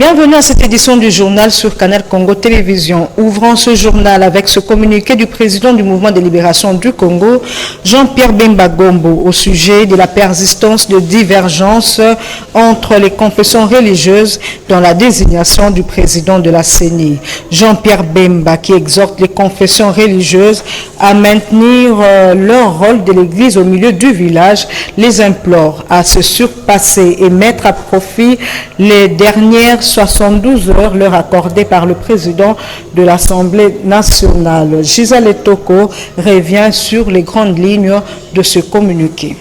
Bienvenue à cette édition du journal sur Canal Congo Télévision. Ouvrant ce journal avec ce communiqué du président du Mouvement de libération du Congo, Jean-Pierre Bemba Gombo, au sujet de la persistance de divergences entre les confessions religieuses dans la désignation du président de la CENI. Jean-Pierre Bemba qui exhorte les confessions religieuses à maintenir leur rôle de l'Église au milieu du village, les implore à se surpasser et mettre à profit les dernières 72 heures leur accordées par le président de l'Assemblée nationale. Gisèle Etoko revient sur les grandes lignes de ce communiqué.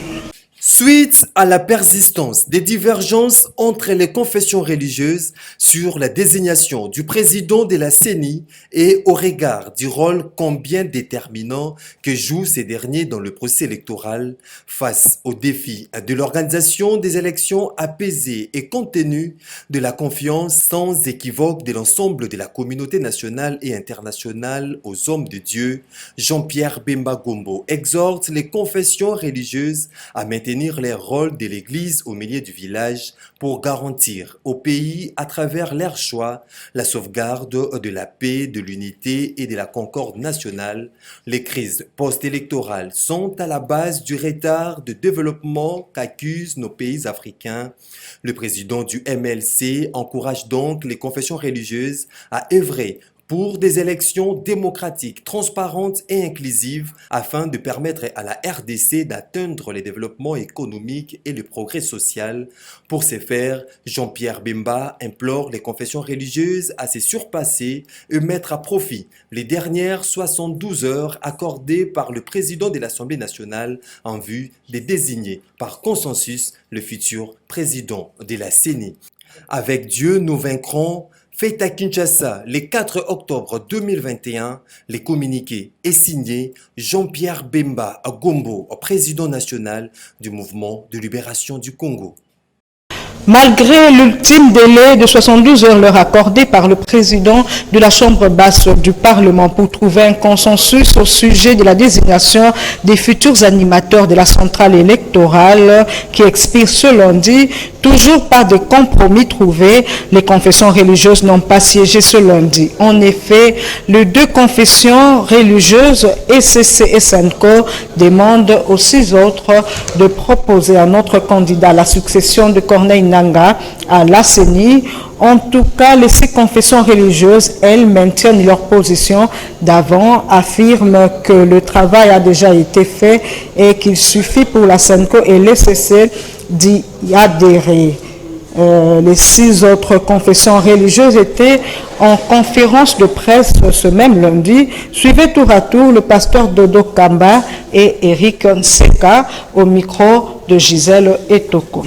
Suite à la persistance des divergences entre les confessions religieuses sur la désignation du président de la CENI et au regard du rôle combien déterminant que jouent ces derniers dans le procès électoral face au défi de l'organisation des élections apaisées et compte tenu de la confiance sans équivoque de l'ensemble de la communauté nationale et internationale aux hommes de Dieu, Jean-Pierre Bemba Gombo exhorte les confessions religieuses à maintenir les rôles de l'Église au milieu du village pour garantir au pays, à travers leur choix, la sauvegarde de la paix, de l'unité et de la concorde nationale. Les crises post-électorales sont à la base du retard de développement qu'accusent nos pays africains. Le président du MLC encourage donc les confessions religieuses à œuvrer pour des élections démocratiques, transparentes et inclusives afin de permettre à la RDC d'atteindre le développement économique et le progrès social. Pour ce faire, Jean-Pierre Bemba implore les confessions religieuses à se surpasser et mettre à profit les dernières 72 heures accordées par le président de l'Assemblée nationale en vue de désigner par consensus le futur président de la CENI. Avec Dieu, nous vaincrons. Fait à Kinshasa le 4 octobre 2021, les communiqués est signé Jean-Pierre Bemba Gombo, président national du Mouvement de libération du Congo. Malgré l'ultime délai de 72 heures leur accordé par le président de la Chambre basse du Parlement pour trouver un consensus au sujet de la désignation des futurs animateurs de la centrale électorale qui expire ce lundi, toujours pas de compromis trouvé, les confessions religieuses n'ont pas siégé ce lundi. En effet, les deux confessions religieuses, ECC et SENCO, demandent aux 6 autres de proposer un autre candidat à la succession de Corneille à la CENI. En tout cas, les 6 confessions religieuses, elles, maintiennent leur position d'avant, affirment que le travail a déjà été fait et qu'il suffit pour la SENCO et l'ECC d'y adhérer. Les 6 autres confessions religieuses étaient en conférence de presse ce même lundi, suivaient tour à tour le pasteur Dodo Kamba et Eric Nseka au micro de Gisèle Etoko.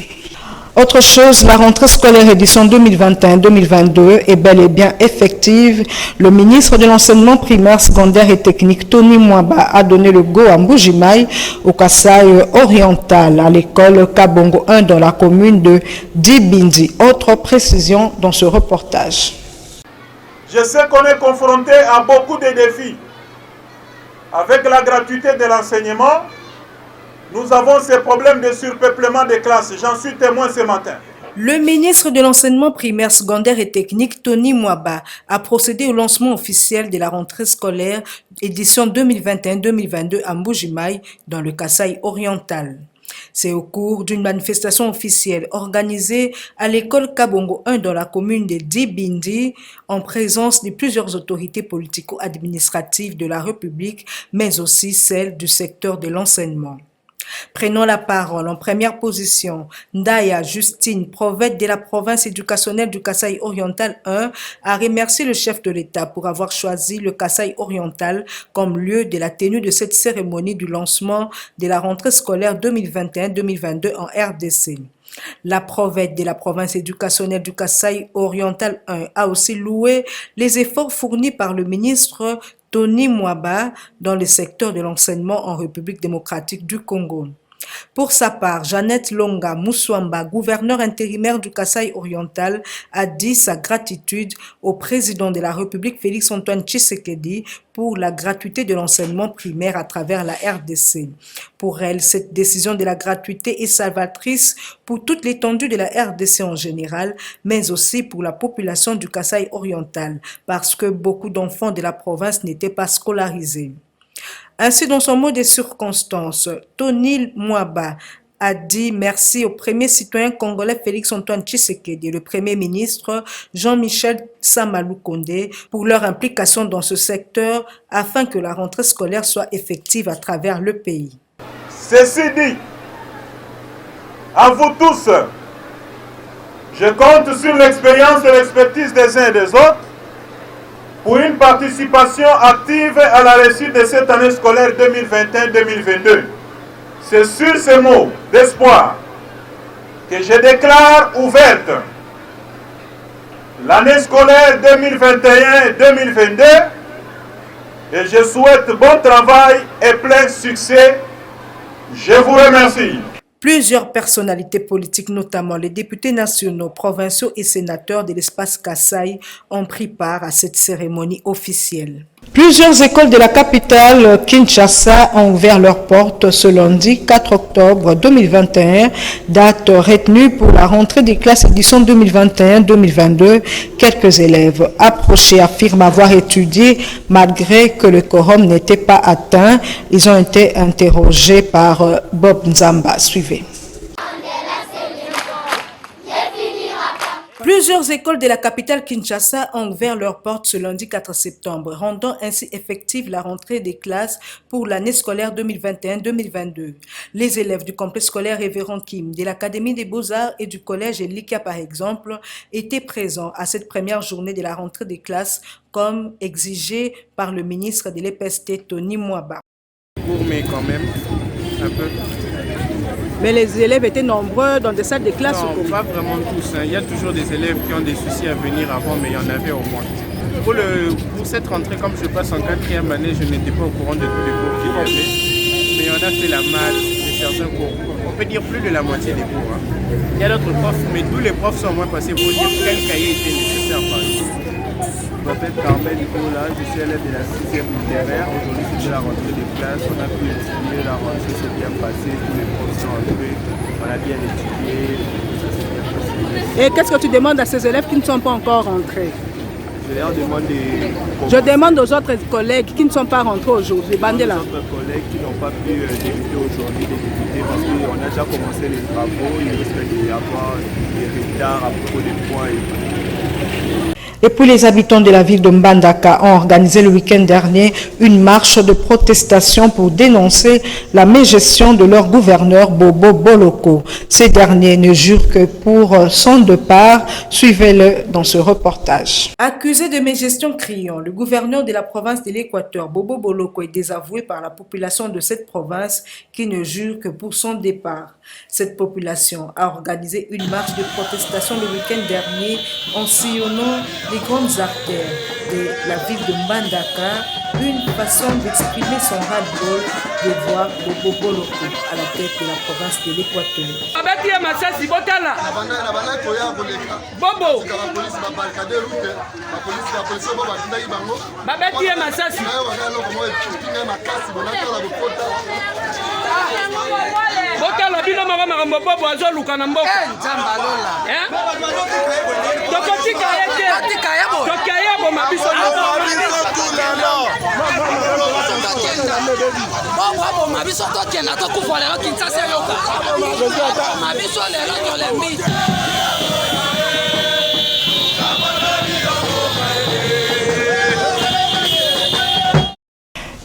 Autre chose, la rentrée scolaire édition 2021-2022 est bel et bien effective. Le ministre de l'enseignement primaire, secondaire et technique, Tony Mwaba, a donné le go à Mbujimayi, au Kasaï oriental, à l'école Kabongo 1 dans la commune de Dibindi. Autre précision dans ce reportage. Je sais qu'on est confronté à beaucoup de défis. Avec la gratuité de l'enseignement, nous avons ces problèmes de surpeuplement des classes. J'en suis témoin ce matin. Le ministre de l'enseignement primaire, secondaire et technique, Tony Mwaba, a procédé au lancement officiel de la rentrée scolaire édition 2021-2022 à Mbujimayi, dans le Kasaï oriental. C'est au cours d'une manifestation officielle organisée à l'école Kabongo 1 dans la commune de Dibindi, en présence de plusieurs autorités politico-administratives de la République, mais aussi celles du secteur de l'enseignement. Prenons la parole en première position. Ndaya Justine, prophète de la province éducationnelle du Kasaï oriental 1, a remercié le chef de l'État pour avoir choisi le Kasaï oriental comme lieu de la tenue de cette cérémonie du lancement de la rentrée scolaire 2021-2022 en RDC. La prophète de la province éducationnelle du Kasaï oriental 1 a aussi loué les efforts fournis par le ministre Tony Mwaba dans le secteur de l'enseignement en République démocratique du Congo. Pour sa part, Jeannette Longa Moussouamba, gouverneur intérimaire du Kasaï oriental, a dit sa gratitude au président de la République Félix-Antoine Tshisekedi pour la gratuité de l'enseignement primaire à travers la RDC. Pour elle, cette décision de la gratuité est salvatrice pour toute l'étendue de la RDC en général, mais aussi pour la population du Kasaï oriental, parce que beaucoup d'enfants de la province n'étaient pas scolarisés. Ainsi, dans son mot de circonstance, Tony Mwaba a dit merci au premier citoyen congolais Félix-Antoine Tshisekedi et le premier ministre Jean-Michel Samalou Kondé pour leur implication dans ce secteur afin que la rentrée scolaire soit effective à travers le pays. Ceci dit, à vous tous, je compte sur l'expérience et l'expertise des uns et des autres pour une participation active à la réussite de cette année scolaire 2021-2022. C'est sur ces mots d'espoir que je déclare ouverte l'année scolaire 2021-2022 et je souhaite bon travail et plein succès. Je vous remercie. Plusieurs personnalités politiques, notamment les députés nationaux, provinciaux et sénateurs de l'espace Kasaï, ont pris part à cette cérémonie officielle. Plusieurs écoles de la capitale Kinshasa ont ouvert leurs portes ce lundi 4 octobre 2021, date retenue pour la rentrée des classes édition 2021-2022. Quelques élèves approchés affirment avoir étudié malgré que le quorum n'était pas atteint. Ils ont été interrogés par Bob Nzamba. Suivez. Plusieurs écoles de la capitale Kinshasa ont ouvert leurs portes ce lundi 4 septembre, rendant ainsi effective la rentrée des classes pour l'année scolaire 2021-2022. Les élèves du complexe scolaire Révérend Kim, de l'Académie des Beaux-Arts et du collège Elikia par exemple, étaient présents à cette première journée de la rentrée des classes comme exigé par le ministre de l'EPST Tony Mwaba. Mais quand même, un peu. Mais les élèves étaient nombreux dans des salles de classe? Non, pas vraiment tous. Il y a toujours des élèves qui ont des soucis à venir avant, mais il y en avait au moins. Pour cette rentrée, comme je passe en 4e année, je n'étais pas au courant de tous les cours qu'il y avait. Mais on a fait la maths de certains cours. On peut dire plus de la moitié des cours. Il y a d'autres profs, mais tous les profs sont au moins passés pour dire quel cahier était nécessaire. Je m'appelle Carmel Nicolas, je suis élève de la 6e littéraire. Aujourd'hui, c'était la rentrée des classes. On a pu étudier, la rentrée s'est bien passée, tous les profs sont entrés, on a bien étudié, ça s'est bien passé. Et qu'est-ce que tu demandes à ces élèves qui ne sont pas encore rentrés? Je leur demande Je demande aux autres collègues qui ne sont pas rentrés aujourd'hui, Bandela. Les autres collègues qui n'ont pas pu débuter aujourd'hui, de débuter parce qu'on a déjà commencé les travaux, il risque d'y avoir des retards à propos des points et tout. Et puis les habitants de la ville de Mbandaka ont organisé le week-end dernier une marche de protestation pour dénoncer la mégestion de leur gouverneur Bobo Boloko. Ces derniers ne jurent que pour son départ. Suivez-le dans ce reportage. Accusé de mégestion criant, le gouverneur de la province de l'Équateur, Bobo Boloko, est désavoué par la population de cette province qui ne jure que pour son départ. Cette population a organisé une marche de protestation le week-end dernier en sillonnant les grandes artères de la ville de Mbandaka, une façon d'exprimer son ras-le-bol de voir Bobo Boloko à la tête de la province de l'Équateur.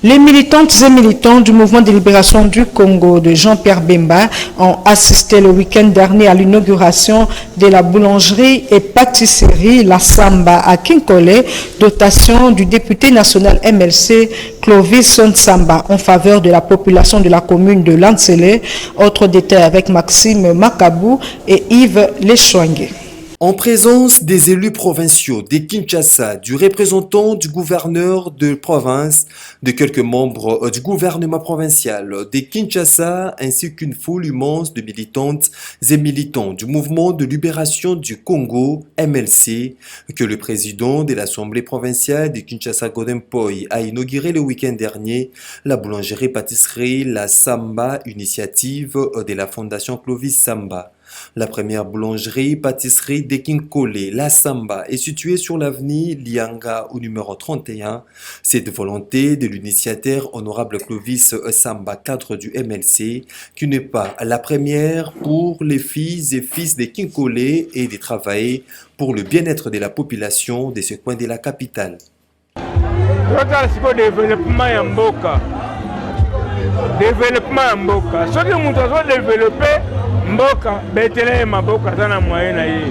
Les militantes et militants du mouvement de libération du Congo de Jean-Pierre Bemba ont assisté le week-end dernier à l'inauguration de la boulangerie et pâtisserie La Samba à Kinkole, dotation du député national MLC Clovis Samba en faveur de la population de la commune de Lansele. Autre détail avec Maxime Makabou et Yves Lechouangue. En présence des élus provinciaux de Kinshasa, du représentant du gouverneur de province, de quelques membres du gouvernement provincial de Kinshasa, ainsi qu'une foule immense de militantes et militants du mouvement de libération du Congo, MLC, que le président de l'Assemblée provinciale de Kinshasa, Godin Poi, a inauguré le week-end dernier la boulangerie-pâtisserie La Samba, initiative de la Fondation Clovis Samba. La première boulangerie-pâtisserie d'Ekinkole, La Samba, est située sur l'avenue Lianga au numéro 31. Cette volonté de l'initiateur honorable Clovis Samba, cadre du MLC, qui n'est pas la première pour les filles et fils d'Ekinkole et de travailler pour le bien-être de la population de ce coin de la capitale. Mboka betele maboka sana moyen na ye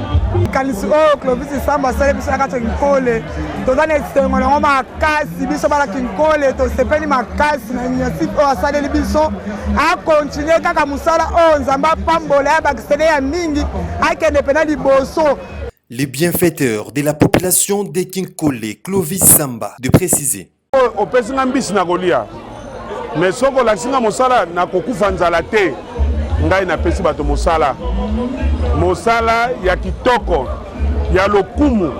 kanisi o Clovis Samba sale biso ka Kinkole to dane sengo na makasi biso bala Kinkole to sepeni makasi na nyasi o asale biso a continuer kaka musala o nzamba pambola ba kisele ya mingi akende pena liboso. Les bienfaiteurs de la population de Kinkole, Clovis Samba, de préciser. O pesinga mbisi na kolia mais soko la singa musala na kokufa nzala te. Ngai na pesi bato mosala ya kitoko ya lokumu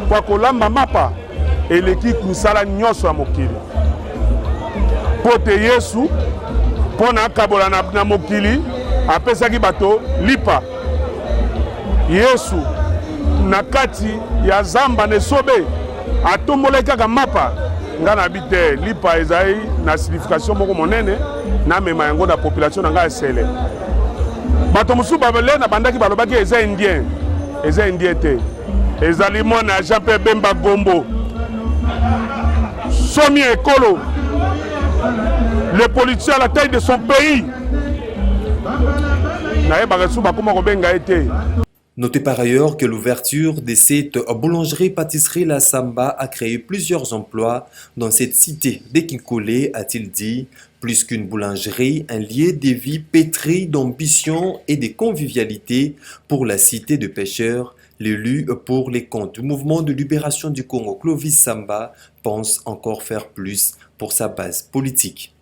kwa kolamba mapa eleki kusala nyonso ya mokili pote Yesu pona akabola na mokili apesaki bato lipa Yesu na kati ya zamba nesobe atombolaki kaka mapa nga na bite lipa ezai na signification moko monene na mema yango na population na nga esele bato mosusu babele na bandaki balobaki eza indien te ezali mwana Jean-Pierre Bemba Gombo somi ekolo le politicien à la taille de son pays na yebaka su bakoma kobenga ete. Notez par ailleurs que l'ouverture de cette boulangerie-pâtisserie La Samba a créé plusieurs emplois dans cette cité d'Ekinkole, a-t-il dit. Plus qu'une boulangerie, un lieu de vie pétri d'ambition et de convivialité pour la cité de pêcheurs. L'élu pour les comptes du mouvement de libération du Congo, Clovis Samba, pense encore faire plus pour sa base politique.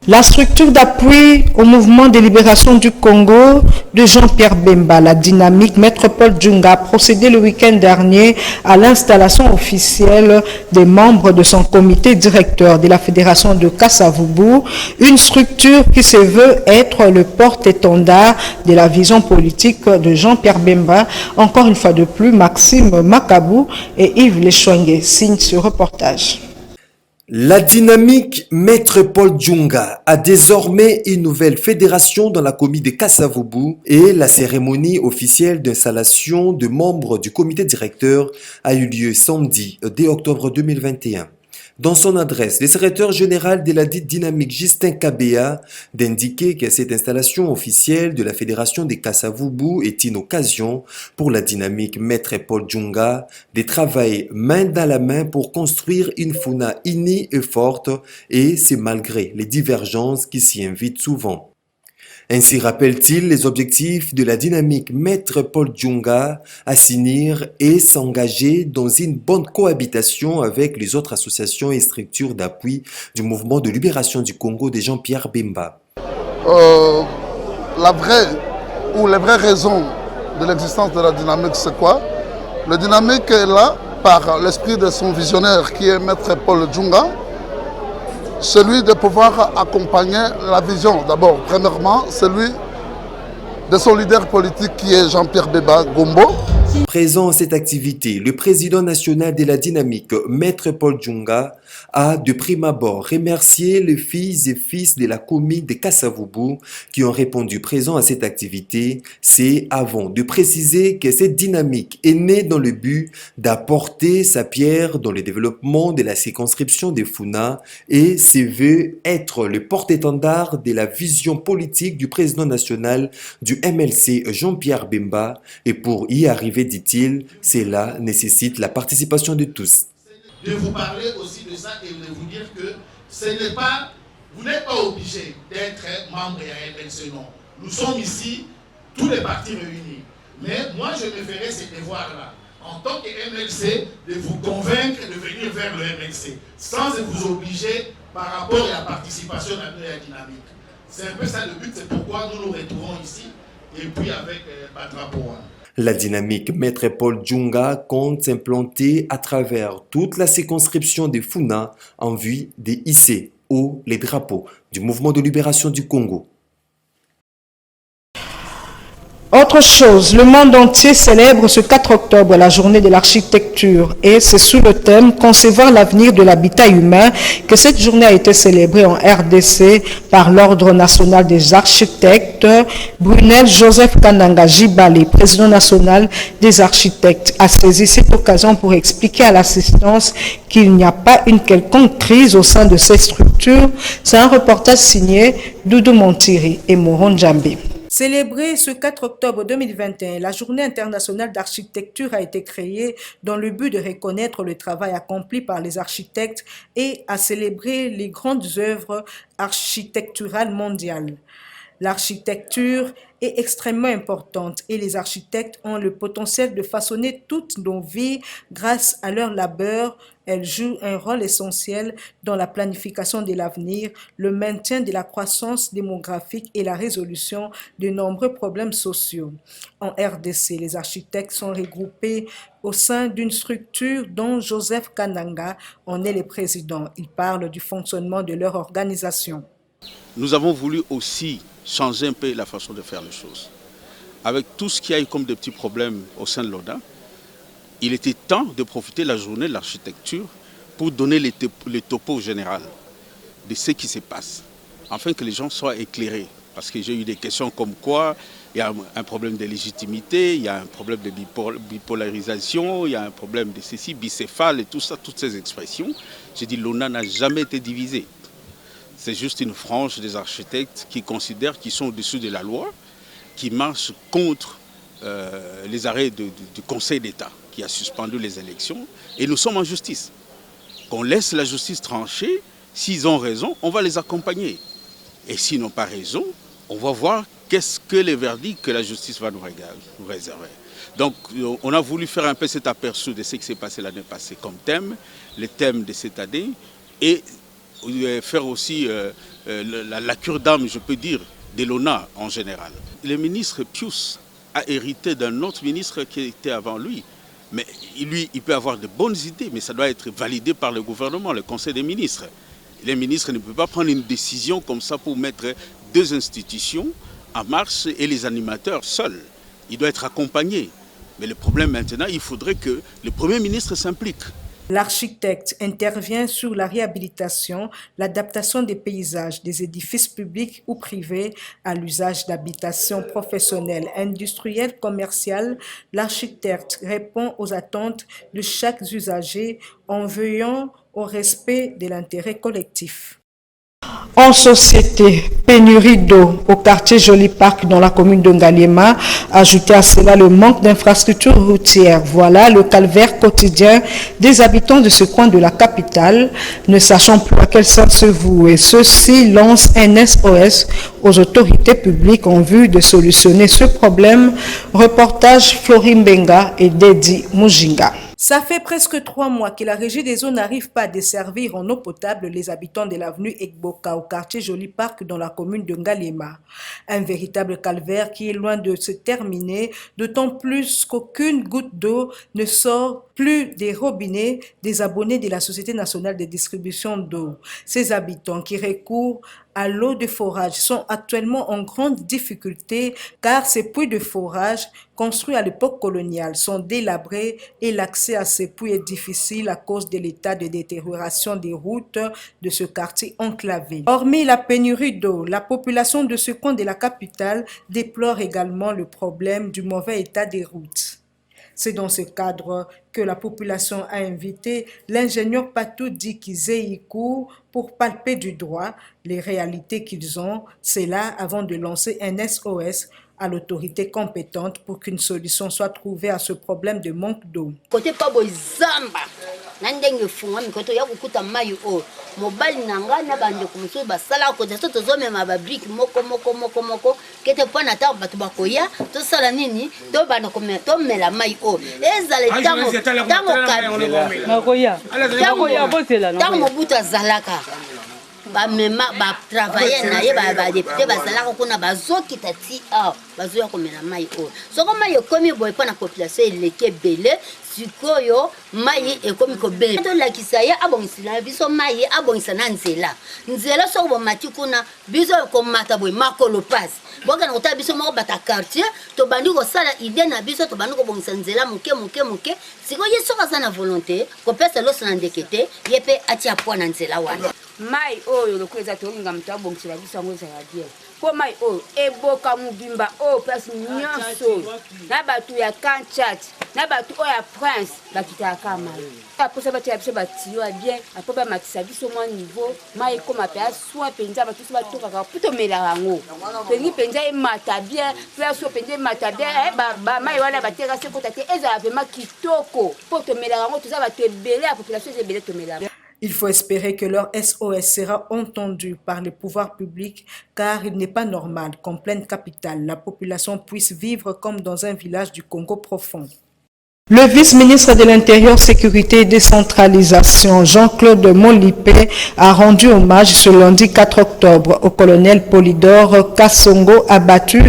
La structure d'appui au mouvement de libération du Congo de Jean-Pierre Bemba, la dynamique Métropole Djunga, a procédé le week-end dernier à l'installation officielle des membres de son comité directeur de la Fédération de Kasavubu, une structure qui se veut être le porte-étendard de la vision politique de Jean-Pierre Bemba. Encore une fois de plus, Maxime Makabou et Yves Lechouangue signent ce reportage. La dynamique Maître Paul Djunga a désormais une nouvelle fédération dans la commune de Kasavubu et la cérémonie officielle d'installation de membres du comité directeur a eu lieu samedi 2 octobre 2021. Dans son adresse, le secrétaire général de la dite dynamique Justin Kabea d'indiquer que cette installation officielle de la fédération des Kasavubu est une occasion pour la dynamique Maître Paul Djunga de travailler main dans la main pour construire une FUNA unie et forte, et c'est malgré les divergences qui s'y invitent souvent. Ainsi rappelle-t-il les objectifs de la dynamique Maître Paul Djunga, assainir et s'engager dans une bonne cohabitation avec les autres associations et structures d'appui du mouvement de libération du Congo de Jean-Pierre Bemba. Les vraies raisons de l'existence de la dynamique, c'est quoi? La dynamique est là par l'esprit de son visionnaire qui est Maître Paul Djunga, celui de pouvoir accompagner la vision, d'abord, premièrement, celui de son leader politique qui est Jean-Pierre Bemba Gombo. Présent à cette activité, le président national de la dynamique, Maître Paul Djunga, a de prime abord remercié les filles et fils de la commune de Kasavubu qui ont répondu présent à cette activité. C'est avant de préciser que cette dynamique est née dans le but d'apporter sa pierre dans le développement de la circonscription des Funa et se veut être le porte-étendard de la vision politique du président national du MLC, Jean-Pierre Bemba, et pour y arriver, dit-il, cela nécessite la participation de tous. De vous parler aussi de ça et de vous dire que vous n'êtes pas obligé d'être membre de la MLC, non. Nous sommes ici, tous les partis réunis. Mais moi, je me ferai ces devoirs-là, en tant que MLC, de vous convaincre de venir vers le MLC, sans vous obliger par rapport à la participation à la dynamique. C'est un peu ça le but, c'est pourquoi nous nous retrouvons ici, et puis avec Batrapoa. La dynamique Maître Paul Djunga compte s'implanter à travers toute la circonscription de Funa en vue de hisser haut les drapeaux du mouvement de libération du Congo. Autre chose, le monde entier célèbre ce 4 octobre la journée de l'architecture et c'est sous le thème « Concevoir l'avenir de l'habitat humain » que cette journée a été célébrée en RDC par l'Ordre national des architectes. Brunel Joseph Kananga Jibale, président national des architectes, a saisi cette occasion pour expliquer à l'assistance qu'il n'y a pas une quelconque crise au sein de ces structures. C'est un reportage signé Doudou Montiri et Moron Djambi. Célébrée ce 4 octobre 2021, la Journée internationale d'architecture a été créée dans le but de reconnaître le travail accompli par les architectes et à célébrer les grandes œuvres architecturales mondiales. L'architecture est extrêmement importante et les architectes ont le potentiel de façonner toutes nos vies grâce à leur labeur. Elles jouent un rôle essentiel dans la planification de l'avenir, le maintien de la croissance démographique et la résolution de nombreux problèmes sociaux. En RDC, les architectes sont regroupés au sein d'une structure dont Joseph Kananga en est le président. Il parle du fonctionnement de leur organisation. Nous avons voulu aussi changer un peu la façon de faire les choses. Avec tout ce qu'il y a eu comme de petits problèmes au sein de l'ONA, il était temps de profiter de la journée de l'architecture pour donner les topos généraux de ce qui se passe, afin que les gens soient éclairés. Parce que j'ai eu des questions comme quoi il y a un problème de légitimité, il y a un problème de bipolarisation, il y a un problème de ceci, bicéphale et tout ça, toutes ces expressions. J'ai dit l'ONA n'a jamais été divisée. C'est juste une frange des architectes qui considèrent qu'ils sont au-dessus de la loi, qui marchent contre les arrêts du Conseil d'État qui a suspendu les élections. Et nous sommes en justice. Qu'on laisse la justice trancher. S'ils ont raison, on va les accompagner. Et s'ils n'ont pas raison, on va voir qu'est-ce que les verdicts que la justice va nous réserver. Donc on a voulu faire un peu cet aperçu de ce qui s'est passé l'année passée comme thème, les thèmes de cette année, et faire aussi la cure d'âme, je peux dire, de l'ONA en général. Le ministre Pius a hérité d'un autre ministre qui était avant lui. Mais lui, il peut avoir de bonnes idées, mais ça doit être validé par le gouvernement, le Conseil des ministres. Les ministres ne peuvent pas prendre une décision comme ça pour mettre deux institutions en marche et les animateurs seuls. Il doit être accompagné. Mais le problème maintenant, il faudrait que le Premier ministre s'implique. L'architecte intervient sur la réhabilitation, l'adaptation des paysages, des édifices publics ou privés à l'usage d'habitation professionnelle, industrielle, commerciale. L'architecte répond aux attentes de chaque usager en veillant au respect de l'intérêt collectif. En société, pénurie d'eau au quartier Joli Parc dans la commune de Ngaliema, ajouté à cela le manque d'infrastructures routières. Voilà le calvaire quotidien des habitants de ce coin de la capitale, ne sachant plus à quel sens se vouer. Ceux-ci lancent un SOS aux autorités publiques en vue de solutionner ce problème. Reportage Florim Benga et Dedi Mujinga. Ça fait presque 3 mois que la régie des eaux n'arrive pas à desservir en eau potable les habitants de l'avenue Ekboka au quartier Joli Parc dans la commune de Ngaliema. Un véritable calvaire qui est loin de se terminer, d'autant plus qu'aucune goutte d'eau ne sort plus des robinets des abonnés de la Société nationale de distribution d'eau. Ces habitants qui recourent à l'eau de forage sont actuellement en grande difficulté car ces puits de forage construits à l'époque coloniale sont délabrés et l'accès à ces puits est difficile à cause de l'état de détérioration des routes de ce quartier enclavé. Hormis la pénurie d'eau, la population de ce coin de la capitale déplore également le problème du mauvais état des routes. C'est dans ce cadre que la population a invité l'ingénieur Patou Dikizeikou pour palper du doigt les réalités qu'ils ont. C'est là avant de lancer un SOS à l'autorité compétente pour qu'une solution soit trouvée à ce problème de manque d'eau. Côté Pabo Zamba, nandenge funga mikoto ya kukuta mayi o mobali nanga na bande kumso basala ko teso tozomema ba brick moko kete pona ta bato bakoya to sala nini to bana komela to mela mai o ezale tango tango buta zalaka ba mema ba travailler na ye ba député ba zalaka kuna bazokita ti bazoya komela mai o soko mai ekomi boy pona population eleke belé sikoyo mai ekomi ko belé to lakisa ye abongisila biso mai abongisa na nzela soko mati kuna biso ko mata boy makolo pass boka na kota biso moko bata quartier to bandi ko sala idée na biso to bandi ko bongisa nzela muke sikoyo ye soka sana volonté ko pesa lo sana ndekete ye pe atia pona nzela wana mai oyo lokweza tolinga mtu abongisela biso yango ezala bien po mai oyo eboka mobimba oyo place nyonso na bato ya Kanchat na bato oyo ya Prince bakitaka mai aposa bato ya biso batiyo ya bien apo bamatisa biso mwa niveau mai ekoma mpe asoi mpenza bato biso batokaka po tomelaka yango pengi mpenza emata bien place oyo mpenza emata bien mai wana bateka se kota te ezala vraimen kitoko po tomelaka yango toza bato ebele ya population eza ebele tomelaka. Il faut espérer que leur SOS sera entendu par les pouvoirs publics car il n'est pas normal qu'en pleine capitale, la population puisse vivre comme dans un village du Congo profond. Le vice-ministre de l'Intérieur, Sécurité et Décentralisation, Jean-Claude Molipé, a rendu hommage ce lundi 4 octobre au colonel Polydore Kassongo, abattu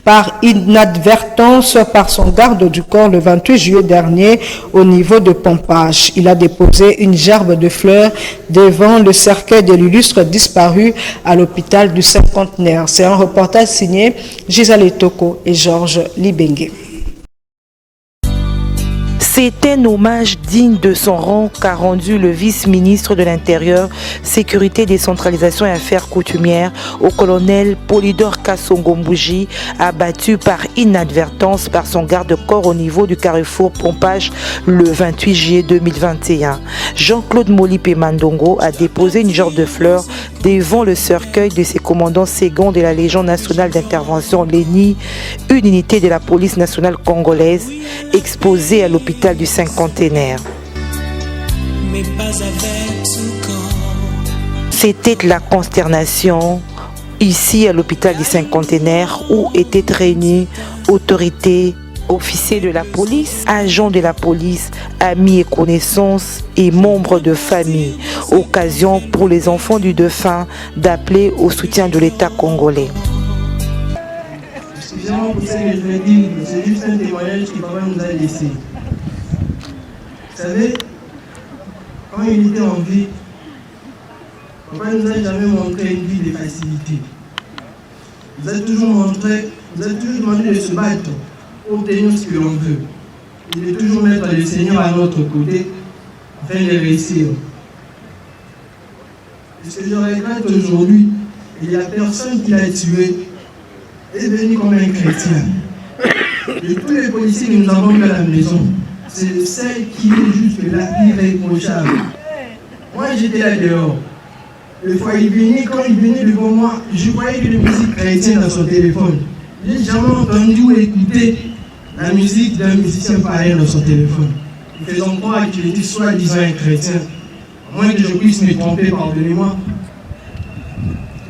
par inadvertance par son garde du corps le 28 juillet dernier au niveau de Pompage. Il a déposé une gerbe de fleurs devant le cercueil de l'illustre disparu à l'hôpital du Cinquantenaire. C'est un reportage signé Gisèle Toko et Georges Libengue. C'est un hommage digne de son rang qu'a rendu le vice-ministre de l'Intérieur, Sécurité, Décentralisation et Affaires coutumières au colonel Polydore Kassongo Mbouji, abattu par inadvertance par son garde-corps au niveau du carrefour Pompage le 28 juillet 2021. Jean-Claude Molipé Mandongo a déposé une gerbe de fleurs devant le cercueil de ses commandants seconds de la Légion nationale d'intervention LENI, une unité de la police nationale congolaise exposée à l'hôpital du Cinquantenaire. C'était la consternation ici à l'hôpital du Cinquantenaire où étaient réunis autorités, officiers de la police, agents de la police, amis et connaissances et membres de famille. Occasion pour les enfants du défunt d'appeler au soutien de l'État congolais. Excusez-moi pour ce que je vais dire, c'est juste un témoignage que papa nous a laissé. Vous savez, quand il était en vie, papa ne nous a jamais montré une vie de facilité. Il nous a toujours demandé de se battre pour obtenir ce que l'on veut. Il est toujours mettre le Seigneur à notre côté afin de réussir. Et ce que je regrette aujourd'hui, et la personne qui l'a tué est venue comme un chrétien. De tous les policiers que nous avons eu à la maison, c'est celle qui est juste là, irréprochable. Moi, j'étais là dehors. Le fois, quand il venait devant moi, je voyais que la musique chrétienne dans son téléphone. Je n'ai jamais entendu ou écouté la musique d'un musicien pareil dans son téléphone. Nous faisons croire qu'il était soi-disant un chrétien. À moins que je puisse me tromper, pardonnez-moi.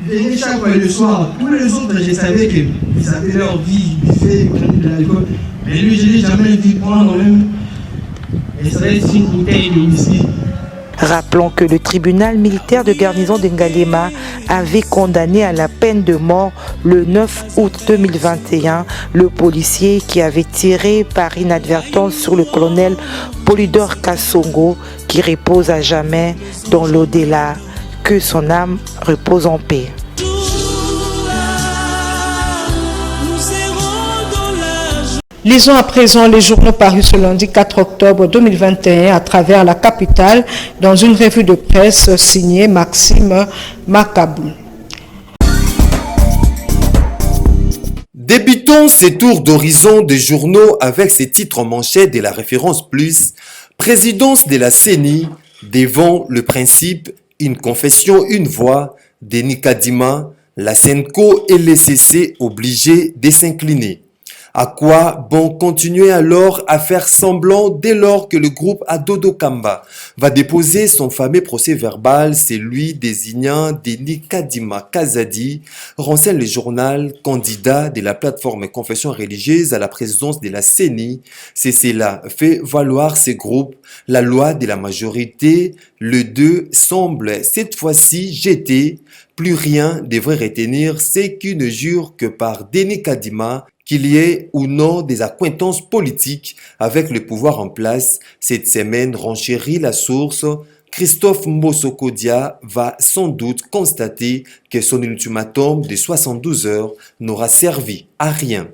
Il venait chaque fois le soir. Tous les autres, je savais qu'ils avaient leur vie, ils buvaient, ils prenaient de l'alcool. Mais lui, je ne l'ai jamais vu prendre même. Et ça va être une bouteille de whisky. Rappelons que le tribunal militaire de garnison d'Ngalema avait condamné à la peine de mort le 9 août 2021 le policier qui avait tiré par inadvertance sur le colonel Polydore Kassongo qui repose à jamais dans l'au-delà. Que son âme repose en paix. Lisons à présent les journaux parus ce lundi 4 octobre 2021 à travers la capitale dans une revue de presse signée Maxime Macabou. Débutons ces tours d'horizon des journaux avec ces titres en manchette de la référence plus. Présidence de la CENI devant le principe une confession, une voix, Denis Kadima, la SENCO et les CC obligés de s'incliner. À quoi bon continuer alors à faire semblant dès lors que le groupe Adodo Kamba va déposer son fameux procès verbal, celui désignant Denis Kadima Kazadi, renseigne le journal candidat de la plateforme Confession religieuse à la présidence de la CENI. C'est cela fait valoir ces groupes. La loi de la majorité, le 2 semble cette fois-ci jeté. Plus rien devrait retenir ce qui ne jure que par Denis Kadima qu'il y ait ou non des accointances politiques avec le pouvoir en place. Cette semaine renchérit la source. Christophe Mbosokodia va sans doute constater que son ultimatum de 72 heures n'aura servi à rien.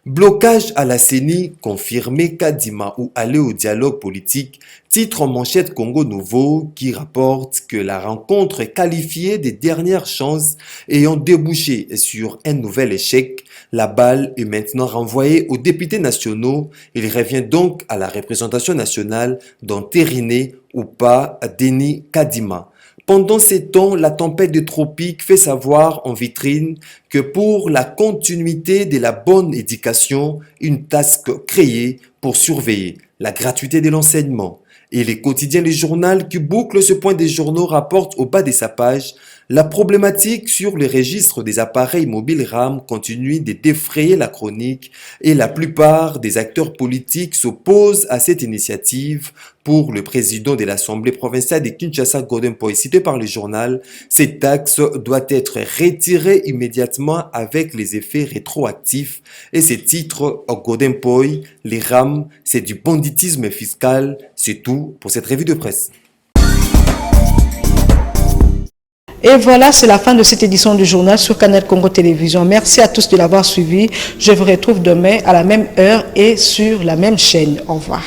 Blocage à la CENI, confirmé Kadima ou aller au dialogue politique, titre en manchette Congo Nouveau qui rapporte que la rencontre qualifiée des dernières chances ayant débouché sur un nouvel échec, la balle est maintenant renvoyée aux députés nationaux. Il revient donc à la représentation nationale d'entériner ou pas Denis Kadima. Pendant ces temps, la tempête de tropique fait savoir en vitrine que pour la continuité de la bonne éducation, une task créée pour surveiller la gratuité de l'enseignement. Et les quotidiens, les journaux qui bouclent ce point des journaux rapportent au bas de sa page la problématique sur le registre des appareils mobiles RAM continue de défrayer la chronique et la plupart des acteurs politiques s'opposent à cette initiative. Pour le président de l'Assemblée provinciale de Kinshasa, Gordon Poy, cité par le journal, cette taxe doit être retirée immédiatement avec les effets rétroactifs. Et ce titre, Gordon Poy, les RAM, c'est du banditisme fiscal. C'est tout pour cette revue de presse. Et voilà, c'est la fin de cette édition du journal sur Canal Congo Télévision. Merci à tous de l'avoir suivi. Je vous retrouve demain à la même heure et sur la même chaîne. Au revoir.